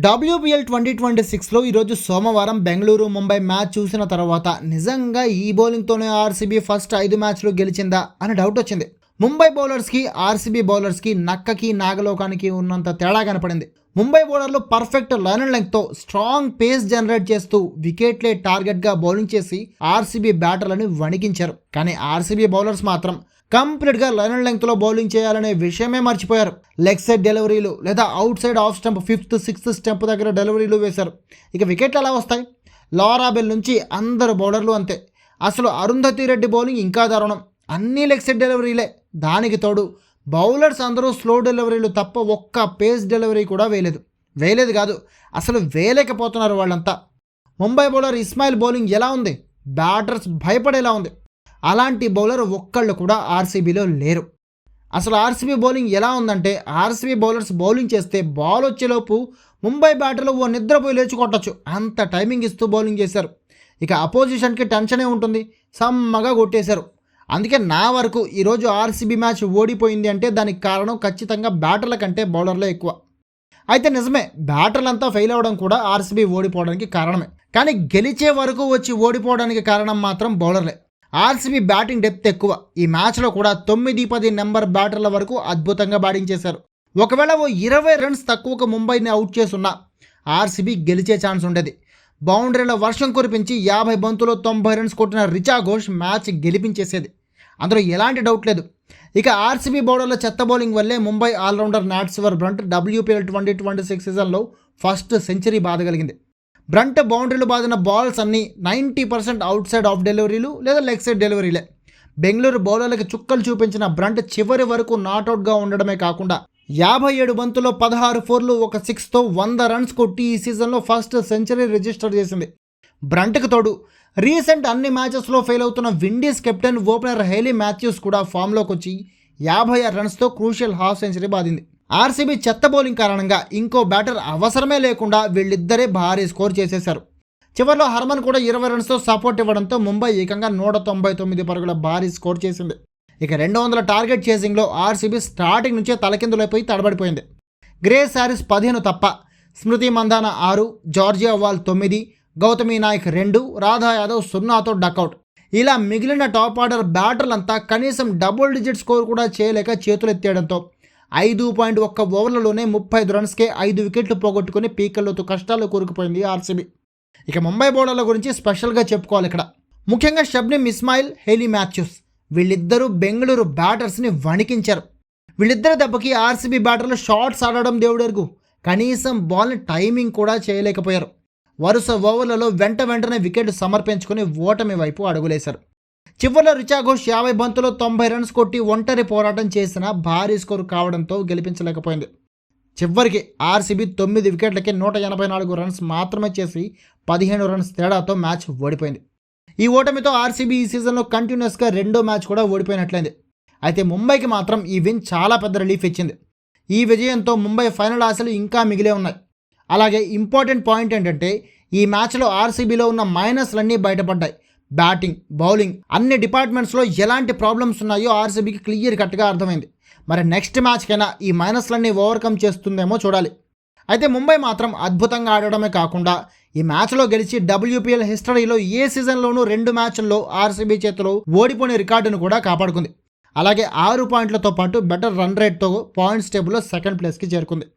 WPL 2026లో ఈరోజు సోమవారం Bengaluru Mumbai match చూసిన తర్వాత నిజంగా ఈ బౌలింగ్తోనే ఆర్సీబీ ఫస్ట్ 5 మ్యాచ్లు గెలిచిందా అని డౌట్ వచ్చింది. ముంబై బౌలర్స్కి ఆర్సీబీ బౌలర్స్కి నక్కకి నాగలోకానికి ఉన్నంత తేడా కనపడింది. ముంబై బౌలర్లు పర్ఫెక్ట్ లైన్ అండ్ లెంగ్త్తో స్ట్రాంగ్ పేస్ జనరేట్ చేస్తూ వికెట్లే టార్గెట్గా బౌలింగ్ చేసి ఆర్సీబీ బ్యాటర్లను వణికించారు. కానీ ఆర్సీబీ బౌలర్స్ మాత్రం కంప్లీట్గా లైన్ అండ్ లెంగ్త్లో బౌలింగ్ చేయాలనే విషయమే మర్చిపోయారు. లెగ్ సైడ్ డెలివరీలు లేదా out side off stump 5th 6th stump దగ్గర డెలివరీలు వేశారు. ఇక వికెట్లు ఎలా వస్తాయి? లారా బెల్ నుంచి అందరు బౌలర్లు అంతే. అసలు అరుంధతి రెడ్డి బౌలింగ్ ఇంకా దారుణం. అన్నీ లెగ్ సైడ్ డెలివరీలే. దానికి తోడు బౌలర్స్ అందరూ స్లో డెలివరీలు తప్ప ఒక్క పేస్ డెలివరీ కూడా వేయలేదు కాదు, అసలు వేయలేకపోతున్నారు వాళ్ళంతా. ముంబై బౌలర్ ఇస్మాయిల్ బౌలింగ్ ఎలా ఉంది? బ్యాటర్స్ భయపడేలా ఉంది. అలాంటి బౌలర్ ఒక్కళ్ళు కూడా ఆర్సీబీలో లేరు. అసలు ఆర్సీబీ బౌలింగ్ ఎలా ఉందంటే, ఆర్సీబీ బౌలర్స్ బౌలింగ్ చేస్తే బాల్ వచ్చేలోపు ముంబై బ్యాటర్లు ఓ నిద్రపోయి లేచి కొట్టచ్చు, అంత టైమింగ్ ఇస్తూ బౌలింగ్ చేశారు. ఇక అపోజిషన్కి టెన్షనే ఉంటుంది, సమ్మగా కొట్టేశారు. అందుకే నా వరకు ఈరోజు ఆర్సీబీ మ్యాచ్ ఓడిపోయింది అంటే దానికి కారణం ఖచ్చితంగా బ్యాటర్ల కంటే బౌలర్లే ఎక్కువ. అయితే నిజమే, బ్యాటర్లంతా ఫెయిల్ అవ్వడం కూడా ఆర్సీబీ ఓడిపోవడానికి కారణమే. కానీ గెలిచే వరకు వచ్చి ఓడిపోవడానికి కారణం మాత్రం బౌలర్లే. ఆర్సీబీ బ్యాటింగ్ డెప్త్ ఎక్కువ. ఈ మ్యాచ్లో కూడా 9-10 నెంబర్ బ్యాటర్ల వరకు అద్భుతంగా బ్యాటింగ్ చేశారు. ఒకవేళ ఓ 20 రన్స్ తక్కువకు ముంబైని అవుట్ చేసున్నా ఆర్సీబీ గెలిచే ఛాన్స్ ఉండేది. బౌండరీల వర్షం కురిపించి 50 బంతుల్లో 90 రన్స్ కొట్టిన రిచా ఘోష్ మ్యాచ్ గెలిపించేసేది, అందులో ఎలాంటి డౌట్ లేదు. ఇక ఆర్సీబీ బౌలర్ల చెత్త బౌలింగ్ వల్లే ముంబై ఆల్రౌండర్ నాట్స్వర్ బ్రంట్ WPL 2026 సీజన్లో ఫస్ట్ సెంచరీ బాధగలిగింది. బ్రంట్ బౌండరీలు బాదిన బాల్స్ అన్నీ 90% అవుట్ సైడ్ ఆఫ్ డెలివరీలు లేదా లెగ్ సైడ్ డెలివరీలే. బెంగళూరు బౌలర్లకి చుక్కలు చూపించిన బ్రంట్ చివరి వరకు నాట్అవుట్గా ఉండడమే కాకుండా 57 బంతుల్లో 16 ఫోర్లు 1 6తో 100 రన్స్ కొట్టి ఈ సీజన్లో ఫస్ట్ సెంచరీ రిజిస్టర్ చేసింది. బ్రంట్కి తోడు రీసెంట్ అన్ని మ్యాచెస్లో ఫెయిల్ అవుతున్న Windies captain opener Hayley Matthews కూడా ఫామ్లోకి వచ్చి 56 రన్స్తో క్రూషియల్ హాఫ్ సెంచరీ బాదింది. ఆర్సీబీ చెత్త బౌలింగ్ కారణంగా ఇంకో బ్యాటర్ అవసరమే లేకుండా వీళ్ళిద్దరే భారీ స్కోర్ చేసేశారు. చివరిలో హర్మన్ కూడా 20 రన్స్తో సపోర్ట్ ఇవ్వడంతో ముంబై ఏకంగా 199 పరుగుల భారీ స్కోర్ చేసింది. ఇక 200 టార్గెట్ చేసింగ్లో ఆర్సీబీ స్టార్టింగ్ నుంచే తలకిందులైపోయి తడబడిపోయింది. గ్రేస్ హ్యారిస్ 15 తప్ప, స్మృతి మందాన 6, జార్జియా వాల్ 9, గౌతమి నాయక్ 2, రాధా యాదవ్ 0తో డకౌట్. ఇలా మిగిలిన టాప్ ఆర్డర్ బ్యాటర్లంతా కనీసం డబుల్ డిజిట్ స్కోర్ కూడా చేయలేక చేతులెత్తేయడంతో 5.1 ఓవర్లలోనే 35 రన్స్కే 5 వికెట్లు పోగొట్టుకుని పీకల్లోతు కష్టాలు కూరుకుపోయింది ఆర్సీబీ. ఇక ముంబై బౌలర్ల గురించి స్పెషల్గా చెప్పుకోవాలి ఇక్కడ. ముఖ్యంగా షబ్నిమ్ ఇస్మాయిల్, హేలీ మాథ్యూస్ వీళ్ళిద్దరూ బెంగళూరు బ్యాటర్స్ని వణికించారు. వీళ్ళిద్దరి దెబ్బకి ఆర్సీబీ బ్యాటర్లు షాట్స్ ఆడడం దేవుడెరుగు, కనీసం బాల్ని టైమింగ్ కూడా చేయలేకపోయారు. వరుస ఓవర్లలో వెంటనే వికెట్ సమర్పించుకుని ఓటమి వైపు అడుగులేశారు. చివరిలో రిచా ఘోష్ 50 బంతుల్లో 90 రన్స్ కొట్టి ఒంటరి పోరాటం చేసిన భారీ స్కోర్ కావడంతో గెలిపించలేకపోయింది. చివరికి ఆర్సీబీ 9 వికెట్లకి 184 రన్స్ మాత్రమే చేసి 15 రన్స్ తేడాతో మ్యాచ్ ఓడిపోయింది. ఈ ఓటమితో ఆర్సీబీ ఈ సీజన్లో కంటిన్యూస్గా 2వ మ్యాచ్ కూడా ఓడిపోయినట్లయింది. అయితే ముంబైకి మాత్రం ఈ విన్ చాలా పెద్ద రిలీఫ్ ఇచ్చింది. ఈ విజయంతో ముంబై ఫైనల్ ఆశలు ఇంకా మిగిలే ఉన్నాయి. అలాగే ఇంపార్టెంట్ పాయింట్ ఏంటంటే, ఈ మ్యాచ్లో ఆర్సీబీలో ఉన్న మైనస్లన్నీ బయటపడ్డాయి. బ్యాటింగ్, బౌలింగ్ అన్ని డిపార్ట్మెంట్స్లో ఎలాంటి ప్రాబ్లమ్స్ ఉన్నాయో ఆర్సీబీకి క్లియర్ కట్గా అర్థమైంది. మరి నెక్స్ట్ మ్యాచ్కైనా ఈ మైనస్లన్నీ ఓవర్కమ్ చేస్తుందేమో చూడాలి. అయితే ముంబై మాత్రం అద్భుతంగా ఆడడమే కాకుండా ఈ మ్యాచ్లో గెలిచి WPL హిస్టరీలో ఏ సీజన్లోనూ 2 మ్యాచ్ల్లో ఆర్సీబీ చేతిలో ఓడిపోయిన రికార్డును కూడా కాపాడుకుంది. అలాగే 6 పాయింట్లతో పాటు బెటర్ రన్ రేట్తో పాయింట్స్ టేబుల్లో సెకండ్ ప్లేస్కి చేరుకుంది.